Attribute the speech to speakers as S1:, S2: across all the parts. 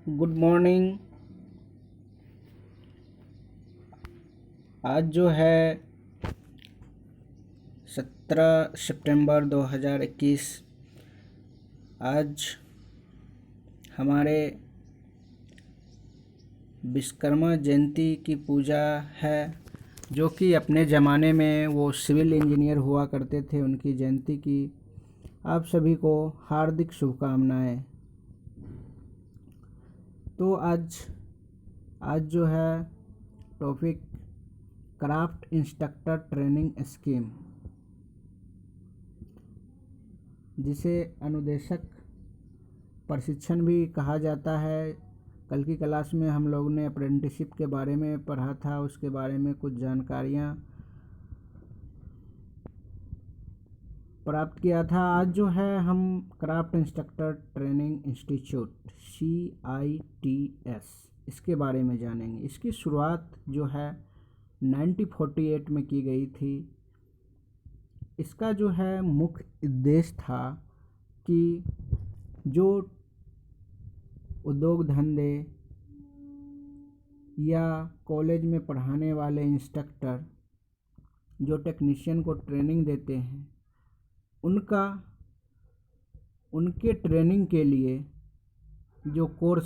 S1: Good morning. आज जो है 17 सितंबर 2021, आज हमारे विश्वकर्मा जयंती की पूजा है, जो कि अपने ज़माने में वो सिविल इंजीनियर हुआ करते थे। उनकी जयंती की आप सभी को हार्दिक शुभकामनाएं। तो आज जो है topic craft instructor training scheme, जिसे अनुदेशक प्रशिक्षण भी कहा जाता है। कल की क्लास में हम लोग ने अप्रेंटिसशिप के बारे में पढ़ा था, उसके बारे में कुछ जानकारियाँ प्राप्त किया था। आज जो है हम craft instructor training institute CITS इसके बारे में जानेंगे। इसकी शुरुआत जो है 1948 में की गई थी। इसका जो है मुख्य उद्देश्य था कि जो उद्योग धंधे या कॉलेज में पढ़ाने वाले इंस्ट्रक्टर जो टेक्नीशियन को ट्रेनिंग देते हैं, उनके ट्रेनिंग के लिए जो कोर्स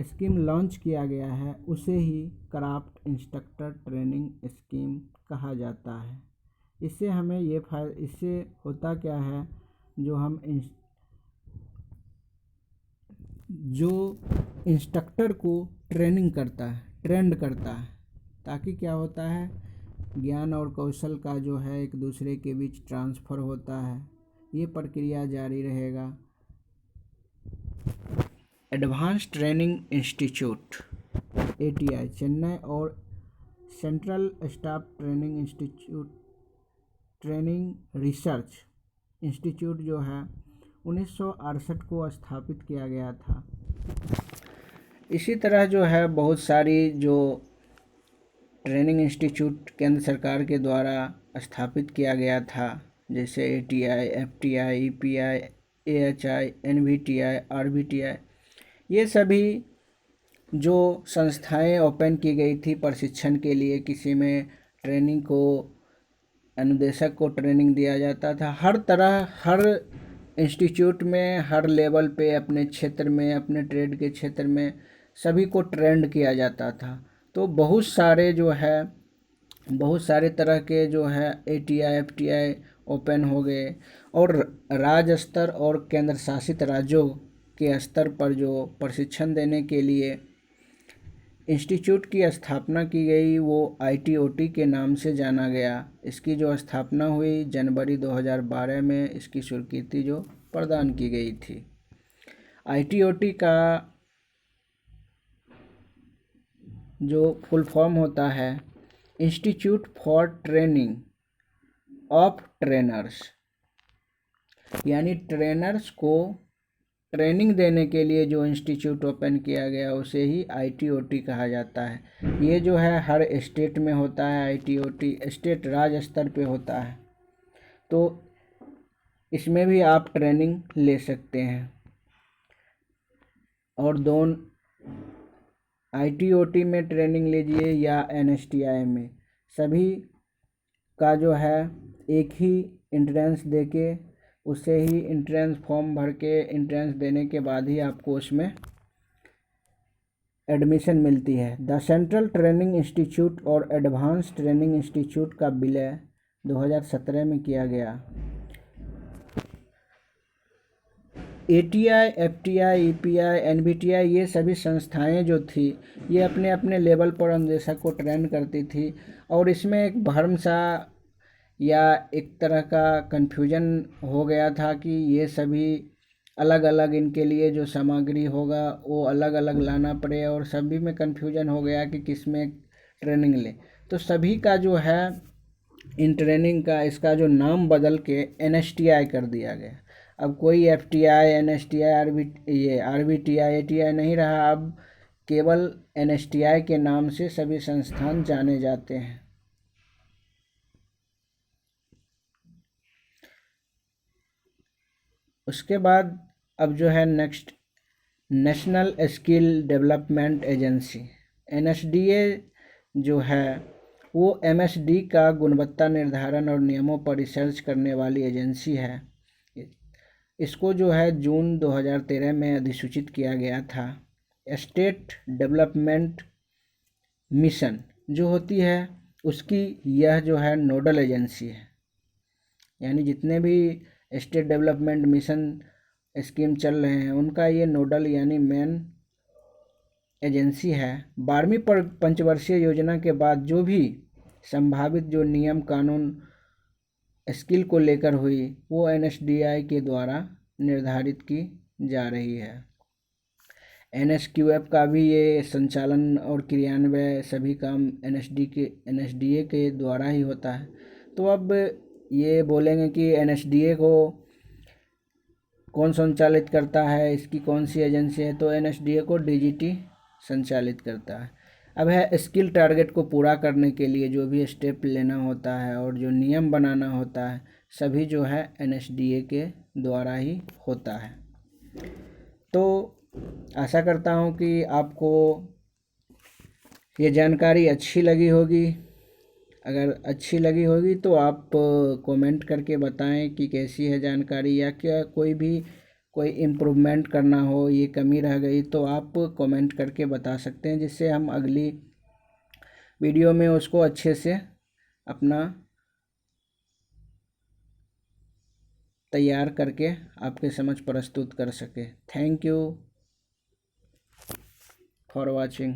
S1: स्कीम लॉन्च किया गया है, उसे ही क्राफ्ट इंस्ट्रक्टर ट्रेनिंग स्कीम कहा जाता है। इससे होता क्या है, जो इंस्ट्रक्टर को ट्रेंड करता है, ताकि क्या होता है, ज्ञान और कौशल का जो है एक दूसरे के बीच ट्रांसफ़र होता है। ये प्रक्रिया जारी रहेगा। Advance training institute ATI Chennai और central staff training research institute जो है 1968 को स्थापित किया गया था। इसी तरह जो है बहुत सारी जो ट्रेनिंग इंस्टीट्यूट केंद्र सरकार के द्वारा स्थापित किया गया था, जैसे ATI, FTI, EPI, AHI, NVTI, RVTI, ये सभी जो संस्थाएं ओपन की गई थी प्रशिक्षण के लिए। किसी में ट्रेनिंग को, अनुदेशक को ट्रेनिंग दिया जाता था। हर इंस्टीट्यूट में, हर लेवल पे, अपने क्षेत्र में, अपने ट्रेड के क्षेत्र में सभी को ट्रेंड किया जाता था। तो बहुत सारे तरह के जो है ATI, FTI ओपन हो गए, और राज्य स्तर और केंद्र शासित राज्यों के स्तर पर जो प्रशिक्षण देने के लिए इंस्टीट्यूट की स्थापना की गई, वो ITOT के नाम से जाना गया। इसकी जो स्थापना हुई जनवरी 2012 में, इसकी स्वीकृति जो प्रदान की गई थी। ITOT का जो फुल फॉर्म होता है institute for training of trainers, यानी ट्रेनर्स को ट्रेनिंग देने के लिए जो इंस्टीट्यूट ओपन किया गया, उसे ही ITOT कहा जाता है। ये जो है हर स्टेट में होता है। ITOT स्टेट, राज्य स्तर पे होता है। तो इसमें भी आप ट्रेनिंग ले सकते हैं। और दोनों ITOT में ट्रेनिंग लीजिए या NSTI में, सभी का जो है एक ही एंट्रेंस देके, उसे ही एंट्रेंस फॉर्म भर के एंट्रेंस देने के बाद ही आपको उसमें एडमिशन मिलती है। द सेंट्रल ट्रेनिंग इंस्टीट्यूट और एडवांस ट्रेनिंग इंस्टीट्यूट का विलय 2017 में किया गया। ATI, FTI, EPI, NVTI, ये सभी संस्थाएं जो थी, ये अपने अपने लेवल पर अनुदेशक को ट्रेन करती थी। और इसमें एक भ्रम सा या एक तरह का कन्फ्यूजन हो गया था कि ये सभी अलग अलग, इनके लिए जो सामग्री होगा वो अलग अलग लाना पड़े, और सभी में कन्फ्यूजन हो गया कि किस में ट्रेनिंग ले। तो सभी का जो है इन ट्रेनिंग का, इसका जो नाम बदल के NSTI कर दिया गया। अब कोई FTI, NSTI, RVTI, ATI नहीं रहा। अब केवल NSTI के नाम से सभी संस्थान जाने जाते हैं। उसके बाद अब जो है next national skill development agency. NSDA जो है वो एमएसडी का गुणवत्ता निर्धारण और नियमों पर रिसर्च करने वाली एजेंसी है। इसको जो है जून 2013 में अधिसूचित किया गया था। स्टेट डेवलपमेंट मिशन जो होती है उसकी यह जो है नोडल एजेंसी है, यानी जितने भी स्टेट डेवलपमेंट मिशन स्कीम चल रहे हैं उनका ये नोडल यानी मेन एजेंसी है। 12वीं पंचवर्षीय योजना के बाद जो भी संभावित जो नियम कानून स्किल को लेकर हुई वो एनएसडीआई के द्वारा निर्धारित की जा रही है। एनएसक्यूएफ का भी ये संचालन और क्रियान्वयन सभी काम एनएसडीए के द्वारा ही होता है। तो अब ये बोलेंगे कि एनएसडीए को कौन संचालित करता है, इसकी कौन सी एजेंसी है, तो एनएसडीए को डीजीटी संचालित करता है। अब है स्किल टारगेट को पूरा करने के लिए जो भी स्टेप लेना होता है और जो नियम बनाना होता है सभी जो है एनएसडीए के द्वारा ही होता है। तो आशा करता हूँ कि आपको ये जानकारी अच्छी लगी होगी। अगर अच्छी लगी होगी तो आप कमेंट करके बताएं कि कैसी है जानकारी, या क्या कोई इम्प्रूवमेंट करना हो, ये कमी रह गई तो आप कमेंट करके बता सकते हैं, जिससे हम अगली वीडियो में उसको अच्छे से अपना तैयार करके आपके समझ प्रस्तुत कर सके। Thank you for watching.